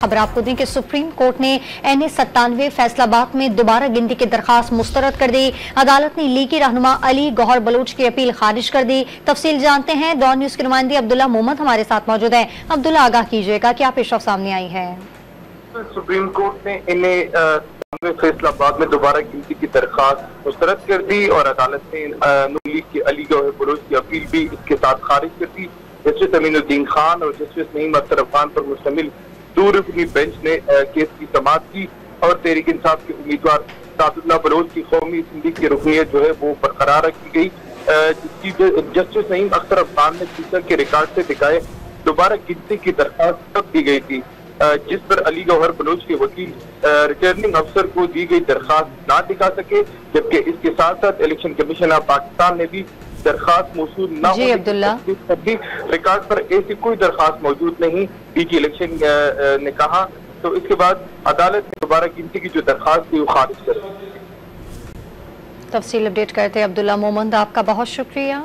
खबर आपको दें कि सुप्रीम कोर्ट ने NA97 फैसलाबाद में दोबारा गिनती की दरखास्त मुस्तरद कर दी। अदालत ने लीगी रहनुमा अली गौहर बलोच की अपील खारिज कर दी। तफसील जानते हैं, डॉन न्यूज के नुमाइंदे अब्दुल्ला मोहम्मद हमारे साथ मौजूद है। अब्दुल्ला, आगाह कीजिएगा, क्या पेशरफ सामने आई है? सुप्रीम कोर्ट ने NA97 फैसलाबाद में दोबारा गिनती की दरखास्त मुस्तरद कर दी और अदालत ने नून लीग के अली गौहर बलोच की अपील भी इसके साथ खारिज कर दी। जस्टिस अमीनुद्दीन खान और जस्टिस नईम अख्तर अफगान पर मुश्तमिल दो रुकनी बेंच ने केस की समाअत की और तहरीक इंसाफ के उम्मीदवार सादुल्लाह बलोच की कौमी असम्बली की रुकनीत जो है वो बरकरार रखी गई, जिसकी जस्टिस नईम अख्तर अफगान ने ट्विटर के रिकॉर्ड से दिखाए दोबारा गिनती की दरखास्त तब दी गई थी, जिस पर अली गौहर बलोच के वकील रिटर्निंग अफसर को दी गई दरखास्त ना दिखा सके, जबकि इसके साथ साथ इलेक्शन कमीशन ऑफ पाकिस्तान ने भी दरखास्त मौसूल न होने रिकॉर्ड पर ऐसी कोई दरखास्त मौजूद नहीं, डीजी इलेक्शन ने कहा। तो इसके बाद अदालत ने दोबारा गिनती की जो दरखास्त थी वो खारिज कर दी। तफसील अपडेट करते अब्दुल्ला मोहम्मद, आपका बहुत शुक्रिया।